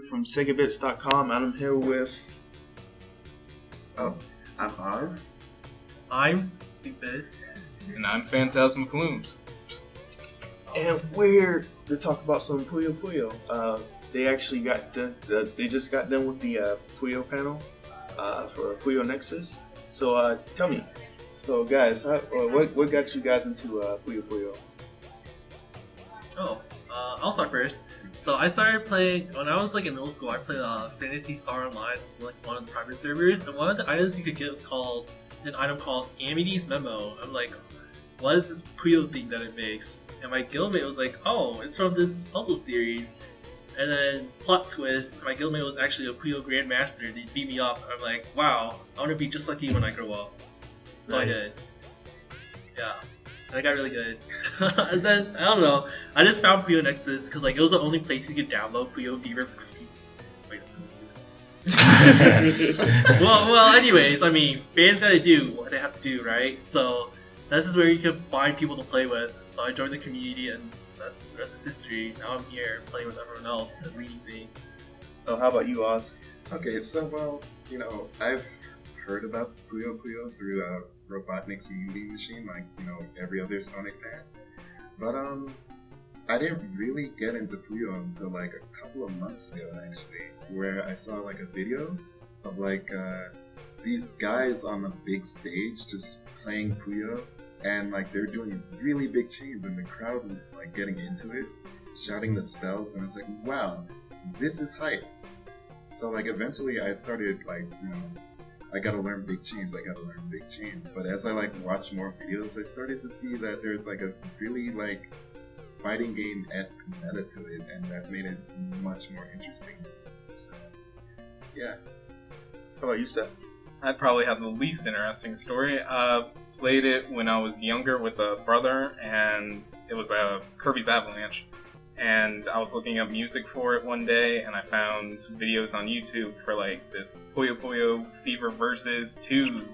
from SEGAbits.com, and I'm here with... Oh, I'm Oz. I'm Stupid. And I'm Phantasm Plumes. And we're here to talk about some Puyo Puyo. They actually they just got done with the Puyo panel for Puyo Nexus. So tell me, guys, what got you guys into Puyo Puyo? I'll start first. So I started playing when I was in middle school. I played Fantasy Star Online, one of the private servers, and one of the items you could get was called an item called Amity's Memo. I'm like, what is this Puyo thing that it makes? And my guildmate was like, oh, it's from this puzzle series. And then plot twist, my guildmate was actually a Puyo Grandmaster. They beat me up. I'm like, wow, I want to be just like you when I grow up. So nice. I did. Yeah. And I got really good. And then, I don't know, I just found Puyo Nexus because it was the only place you could download Puyo Fever. Wait. well, anyways, fans gotta do what they have to do, right? So, this is where you can find people to play with. So I joined the community and the rest is history. Now I'm here playing with everyone else and reading things. So how about you, Oz? Okay, so I've heard about Puyo Puyo through Robotnik's Unity machine, every other Sonic fan. But I didn't really get into Puyo until a couple of months ago, actually, where I saw a video of these guys on the big stage just playing Puyo, and they're doing really big chains, and the crowd was getting into it, shouting the spells, and it's wow, this is hype. So eventually I started I gotta learn big chains, but as I watched more videos, I started to see that there's a really fighting game-esque meta to it, and that made it much more interesting to me. So yeah. How about you, Seth? I probably have the least interesting story. Played it when I was younger with a brother, and it was a Kirby's Avalanche. And I was looking up music for it one day, and I found videos on YouTube for this Puyo Puyo Fever Versus 2.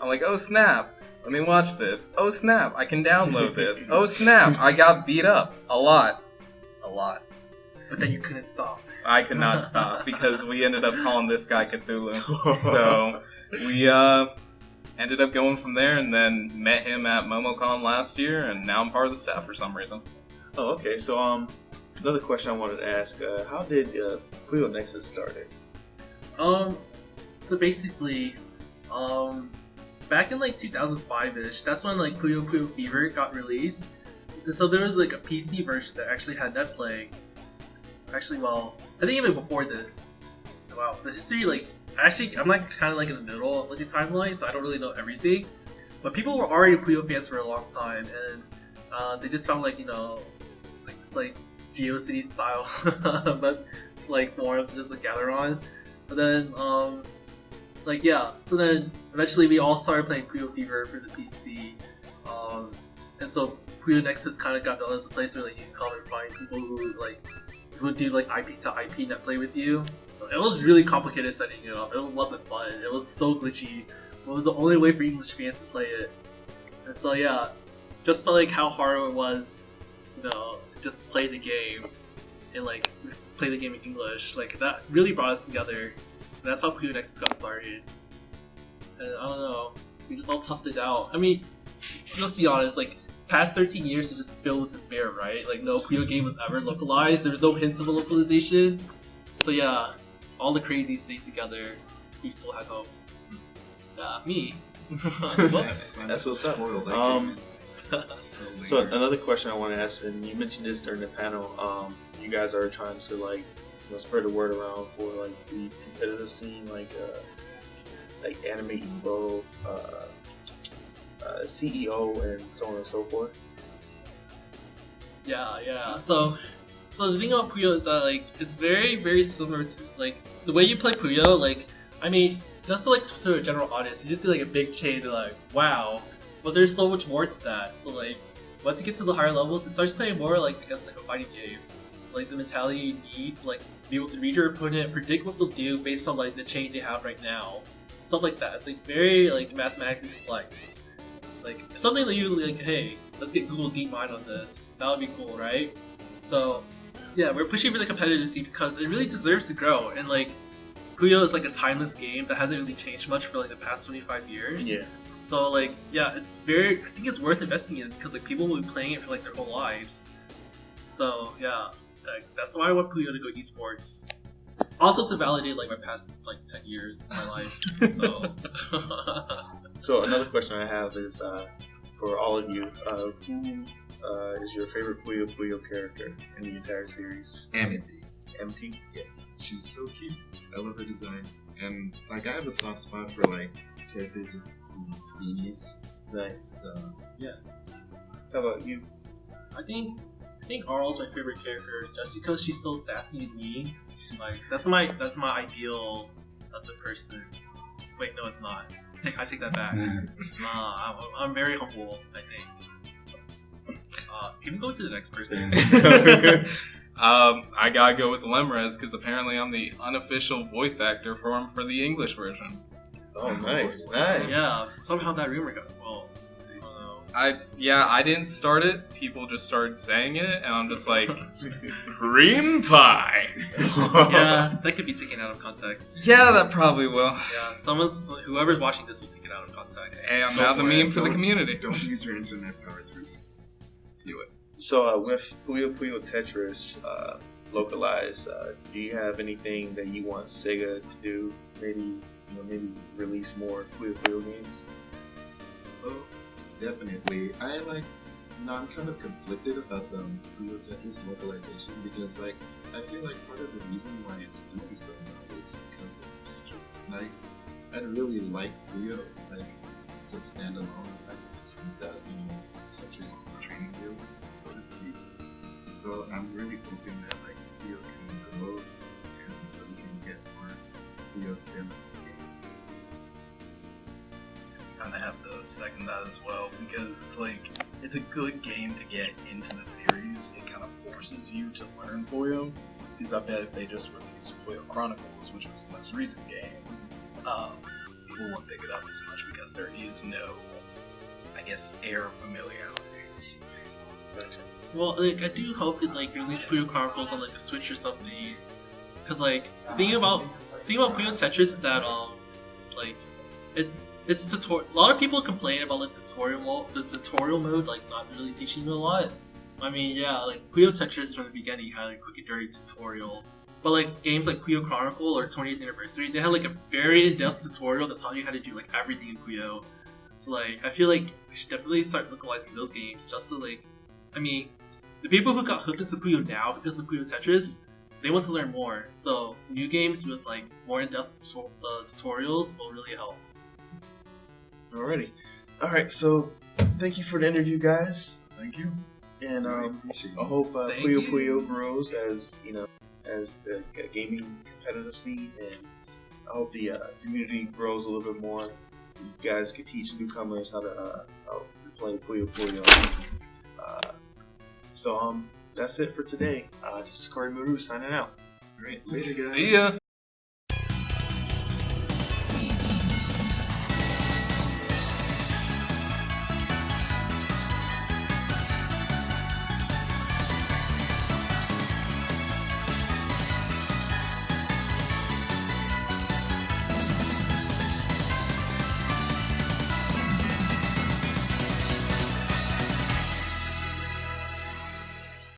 I'm like, oh snap, let me watch this. Oh snap, I can download this. Oh snap, I got beat up a lot. But then you couldn't stop. I could not stop because we ended up calling this guy Cthulhu. So we ended up going from there, and then met him at MomoCon last year, and now I'm part of the staff for some reason. Oh, okay. So another question I wanted to ask: how did Puyo Nexus started? So basically, back in 2005-ish, that's when Puyo Puyo Fever got released. And so there was a PC version that actually had net playing. Actually, well, I think even before this. Wow, the history actually I'm kind of in the middle of the timeline, so I don't really know everything. But people were already Puyo fans for a long time, and they just found this GeoCity style, but forums to just gather on. But then yeah, so then eventually we all started playing Puyo Fever for the PC, and so Puyo Nexus kind of got known as a place where you can come and find people who would do IP to IP net play with you. It was really complicated setting it up. It wasn't fun. It was so glitchy. It was the only way for English fans to play it. And so yeah, just felt how hard it was, to just play the game and play the game in English. That really brought us together. And that's how Puyo Nexus got started. And I don't know, we just all toughed it out. Let's be honest, past 13 years is just filled with despair, right? No Puyo game was ever localized. There was no hints of a localization. So yeah, all the crazy stayed together. We still had hope. Yeah, me. That's what's up. So another question I want to ask, and you mentioned this during the panel. You guys are trying to spread the word around for the competitive scene, Anime Evo, CEO, and so on and so forth. Yeah. So the thing about Puyo is that it's very, very similar to the way you play Puyo. Just to a general audience, you just see a big chain. They're wow, but there's so much more to that. So once you get to the higher levels, it starts playing more against a fighting game. The mentality you need to be able to read your opponent, predict what they'll do based on the chain they have right now, stuff like that. It's very mathematically complex. Something that you hey, let's get Google DeepMind on this. That would be cool, right? So we're pushing for the competitive scene because it really deserves to grow. And like, Puyo is like a timeless game that hasn't really changed much for like the past 25 years. Yeah. So like, yeah, it's very. I think it's worth investing in because like people will be playing it for like their whole lives. So yeah, like, that's why I want Puyo to go esports. Also to validate like my past like 10 years of my life. So. So another question I have is for all of you, who is your favorite Puyo Puyo character in the entire series? Amity. MT? Yes, she's so cute. I love her design, and like I have a soft spot for like characters with beanies. Nice. So yeah. How about you? I think Arl's my favorite character just because she's so sassy and mean. Like that's my ideal as a person. Wait, no, it's not. I take that back. I'm very humble, I think. Can we go to the next person? I gotta go with Lemrez because apparently I'm the unofficial voice actor for him for the English version. Oh, nice, nice. Yeah, somehow that rumor got well. I didn't start it. People just started saying it, and I'm just like, cream pie. Yeah, that could be taken out of context. Yeah, that probably will. Yeah, whoever's watching this will take it out of context. Hey, I'm now the meme for the community. Don't use your internet powers for me. Do it. So with Puyo Puyo Tetris localized, do you have anything that you want Sega to do? Maybe release more Puyo Puyo games. Oh, definitely. I'm kind of conflicted about the Puyo Tetris localization because like I feel like part of the reason why it's doing so well is because of Tetris. Like I'd really like Puyo like to stand alone without Tetris training wheels, so to speak. So I'm really hoping that like Puyo can grow and so we can get more Puyo standalone games. Kind of have to second that as well because it's a good game to get into the series. It kind of forces you to learn Puyo because I bet if they just released Puyo Chronicles, which was the most recent game, people won't pick it up as much because there is no, I guess, air of familiarity. Well, like I do hope that like release Puyo Chronicles on like the Switch or something, because like the thing about Puyo Tetris is that like it's tutorial. A lot of people complain about like the tutorial mode like not really teaching you a lot. I mean, yeah, like Puyo Tetris from the beginning had a quick and dirty tutorial, but like games like Puyo Chronicle or 20th Anniversary, they had like a very in-depth tutorial that taught you how to do like everything in Puyo. So like I feel like we should definitely start localizing those games just so like, I mean, the people who got hooked into Puyo now because of Puyo Tetris, they want to learn more. So new games with like more in-depth tutorials will really help. Alrighty. Alright, so thank you for the interview, guys. Thank you. And I appreciate I it. hope Thank Puyo you. Puyo grows as the gaming competitive scene, and I hope the community grows a little bit more. You guys can teach newcomers how to play Puyo Puyo. So that's it for today. This is Kori-Maru signing out. Alright, later guys. See ya.